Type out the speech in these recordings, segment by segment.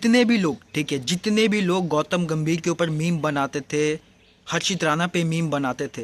जितने भी लोग, ठीक है, जितने भी लोग गौतम गंभीर के ऊपर मीम बनाते थे, हर्षित राणा पे मीम बनाते थे,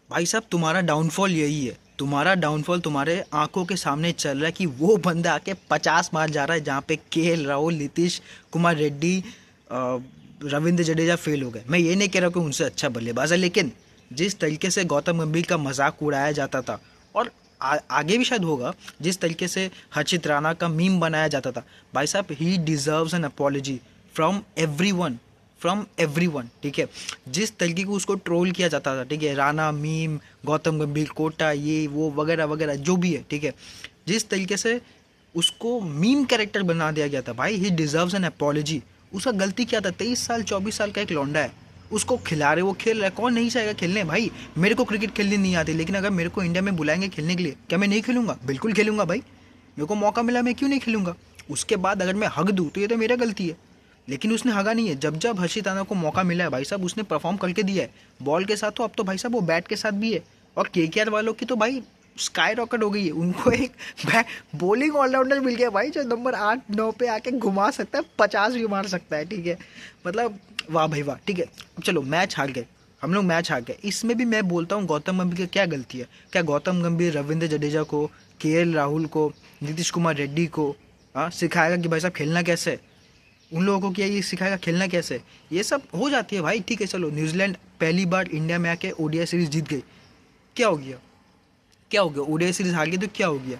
भाई साहब तुम्हारा डाउनफॉल यही है। तुम्हारा डाउनफॉल तुम्हारे आंखों के सामने चल रहा है कि वो बंदा आके 50 मार जा रहा है जहाँ पे केएल राहुल, नीतीश कुमार रेड्डी, रविंद्र जडेजा फेल हो गए। मैं ये नहीं कह रहा कि उनसे अच्छा बल्लेबाज है, लेकिन जिस तरीके से गौतम गंभीर का मजाक उड़ाया जाता था, और आगे भी शायद होगा, जिस तरीके से हर्षित राणा का मीम बनाया जाता था, भाई साहब ही deserves N apology from everyone, from everyone, ठीक है। जिस तरीके को उसको ट्रोल किया जाता था, ठीक है, राणा मीम, गौतम गंभीर कोटा, ये वो वगैरह वगैरह जो भी है, ठीक है, जिस तरीके से उसको मीम कैरेक्टर बना दिया गया था, भाई ही डिजर्व्स एन अपॉलॉजी। उसका गलती क्या था? 23 साल 24 साल का एक लौंडा है, उसको खिला रहे, वो खेल रहा है, कौन नहीं चाहेगा खेलने? भाई मेरे को क्रिकेट खेलनी नहीं आती, लेकिन अगर मेरे को इंडिया में बुलाएंगे खेलने के लिए, क्या मैं नहीं खेलूंगा? बिल्कुल खेलूंगा भाई, मेरे को मौका मिला, मैं क्यों नहीं खेलूंगा? उसके बाद अगर मैं हक दूँ तो ये तो मेरा गलती है, लेकिन उसने हगा नहीं है। जब जब हर्षित राणा को मौका मिला है भाई साहब, उसने परफॉर्म करके दिया है, बॉल के साथ तो, अब तो भाई साहब वो बैट के साथ भी है। और केकेआर वालों की तो भाई स्काई रॉकेट हो गई है, उनको एक बॉलिंग ऑलराउंडर मिल गया भाई, जो नंबर 8-9 पे आके घुमा सकता है, 50 भी मार सकता है, ठीक है। मतलब वाह भाई वाह, ठीक है। अब चलो मैच हार गए, हम लोग मैच हार गए, इसमें भी मैं बोलता हूँ गौतम गंभीर की क्या गलती है? क्या गौतम गंभीर रविंद्र जडेजा को, केएल राहुल को, नीतीश कुमार रेड्डी को सिखाएगा कि भाई साहब खेलना कैसे है? उन लोगों को क्या ये सिखाएगा खेलना कैसे? ये सब हो जाती है भाई, ठीक है। चलो न्यूजीलैंड पहली बार इंडिया में आके ओडीआई सीरीज जीत गई, क्या हो गया? क्या हो गया? ओडीआई सीरीज हार गई तो क्या हो गया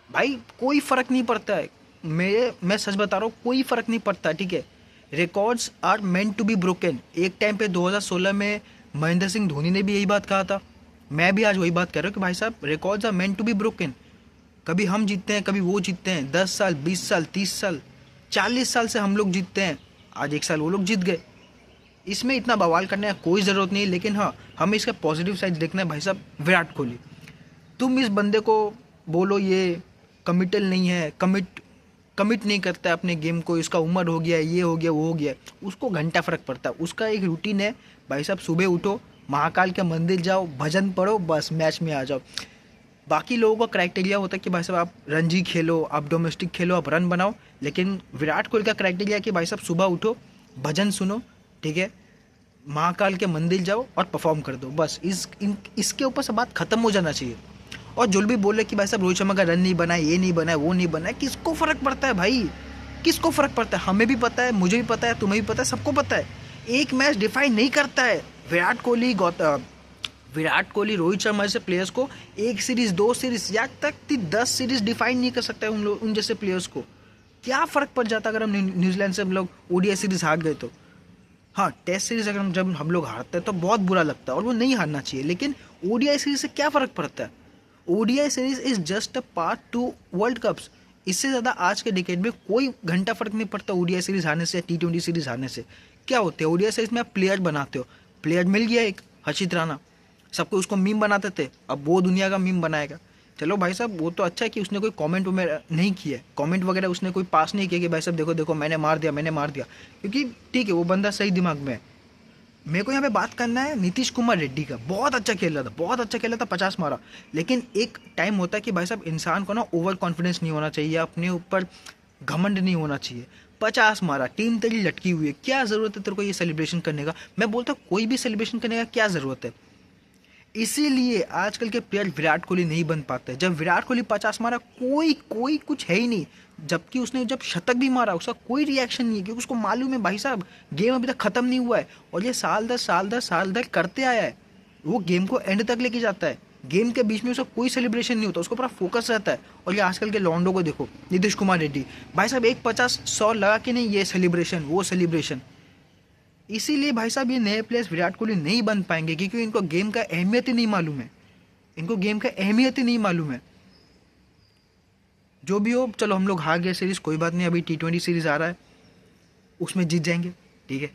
भाई? कोई फर्क नहीं पड़ता है, मैं सच बता रहा हूँ, कोई फर्क नहीं पड़ता, ठीक है। Records are meant to be broken. एक टाइम पे 2016 में महेंद्र सिंह धोनी ने भी यही बात कहा था, मैं भी आज वही बात कर रहा हूँ कि भाई साहब records are meant to be broken. कभी हम जीतते हैं, कभी वो जीतते हैं, 10 साल, 20 साल, 30 साल, 40 साल से हम लोग जीतते हैं, आज एक साल वो लोग जीत गए। इसमें इतना बवाल करने का कोई ज़रूरत नहीं है, लेकिन हाँ, हमें इसका पॉजिटिव साइड देखना है। भाई साहब विराट कोहली, तुम इस बंदे को बोलो ये कमिटल नहीं है, कमिट नहीं करता है अपने गेम को, इसका उम्र हो गया है, ये हो गया, वो हो गया, उसको घंटा फर्क पड़ता है। उसका एक रूटीन है भाई साहब, सुबह उठो, महाकाल के मंदिर जाओ, भजन पढ़ो, बस मैच में आ जाओ। बाकी लोगों का क्राइटेरिया होता है कि भाई साहब आप रणजी खेलो, आप डोमेस्टिक खेलो, आप रन बनाओ, लेकिन विराट कोहली का क्राइटेरिया है कि भाई साहब सुबह उठो, भजन सुनो, ठीक है, महाकाल के मंदिर जाओ और परफॉर्म कर दो, बस। इसके ऊपर से बात खत्म हो जाना चाहिए। और जो भी बोले कि भाई साहब रोहित शर्मा का रन नहीं बना है, ये नहीं बना है, वो नहीं बना है, किसको फर्क पड़ता है भाई? किसको फर्क पड़ता है? हमें भी पता है, मुझे भी पता है, तुम्हें भी पता है, सबको पता है। एक मैच डिफाइन नहीं करता है। विराट कोहली, रोहित शर्मा जैसे प्लेयर्स को एक सीरीज, 2 सीरीज, या तक 10 सीरीज डिफाइन नहीं कर सकता है उन जैसे प्लेयर्स को। क्या फर्क पड़ जाता अगर हम न्यूजीलैंड से हम लोग ओडीआई सीरीज हार गए तो? हाँ, टेस्ट सीरीज अगर जब हम लोग हारते हैं तो बहुत बुरा लगता है, और वो नहीं हारना चाहिए, लेकिन ओडीआई सीरीज से क्या फ़र्क पड़ता है? ODI series is just a part two world cups. इससे ज़्यादा आज के डिकेड में कोई घंटा फर्क नहीं पड़ता ओडीआई सीरीज हारने से या T20 सीरीज हारने से। क्या होते हैं ओडीआई सीरीज में? आप प्लेयर बनाते हो, प्लेयर मिल गया एक हर्षित राणा, सबको उसको मीम बनाते थे, अब वो दुनिया का मीम बनाएगा। चलो भाई साहब, वो तो अच्छा है कि उसने कोई कमेंट वगैरह नहीं किया, कमेंट वगैरह उसने कोई पास नहीं किया कि भाई साहब देखो देखो मैंने मार दिया, मैंने मार दिया, क्योंकि ठीक है वो बंदा सही दिमाग में है। मेरे को यहाँ पे बात करना है नीतीश कुमार रेड्डी का। बहुत अच्छा खेल रहा था, बहुत अच्छा खेला था, 50 मारा, लेकिन एक टाइम होता है कि भाई साहब इंसान को ना ओवर कॉन्फिडेंस नहीं होना चाहिए, अपने ऊपर घमंड नहीं होना चाहिए। 50 मारा, टीम तेरी लटकी हुई है, क्या ज़रूरत है तेरे को ये सेलिब्रेशन करने का? मैं बोलता हूँ कोई भी सेलिब्रेशन करने का क्या ज़रूरत है? इसीलिए आजकल के प्लेयर विराट कोहली नहीं बन पाते। जब विराट कोहली 50 मारा, कोई कोई कुछ है ही नहीं, जबकि उसने जब शतक भी मारा उसका कोई रिएक्शन नहीं है, क्योंकि उसको मालूम है भाई साहब गेम अभी तक खत्म नहीं हुआ है, और ये साल दर करते आया है। वो गेम को एंड तक लेके जाता है, गेम के बीच में उसका कोई सेलिब्रेशन नहीं होता, उसको पूरा फोकस रहता है। और ये आजकल के लॉन्डो को देखो, नीतीश कुमार रेड्डी, भाई साहब एक 50-100 लगा के नहीं, ये सेलिब्रेशन वो सेलिब्रेशन। इसीलिए भाई साहब ये नए प्लेयर्स विराट कोहली नहीं बन पाएंगे, क्योंकि इनको गेम का अहमियत ही नहीं मालूम है, इनको गेम का अहमियत ही नहीं मालूम है। जो भी हो, चलो हम लोग हार गए सीरीज, कोई बात नहीं, अभी T20 सीरीज आ रहा है, उसमें जीत जाएंगे, ठीक है।